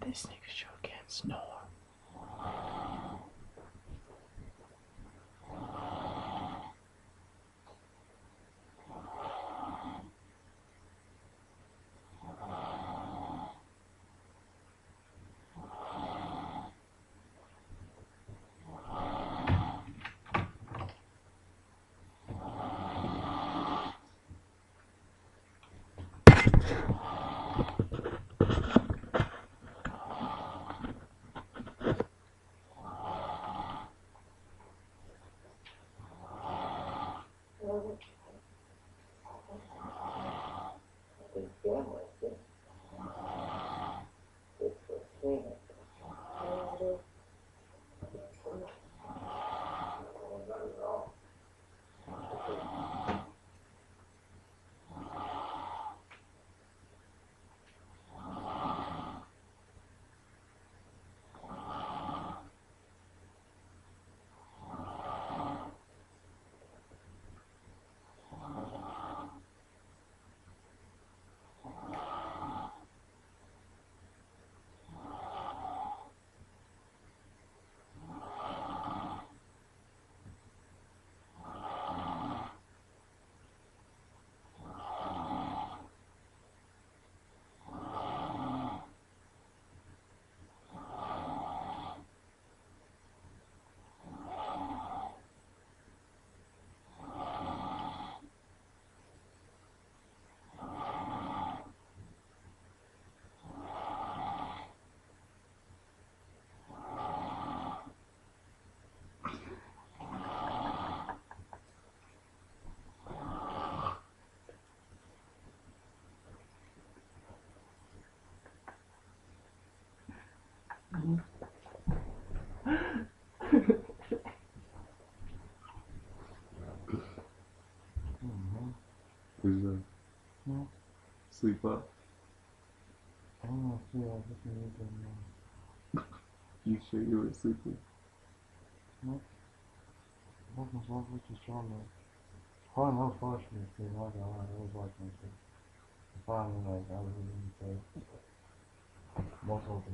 This nigga sure can't snore. What's that? Sleep up. I don't know if I just need to You sure you were sleeping? working so much just trying to probably no freshman too, not gonna lie, I was watching it. Finally like I was really say most of the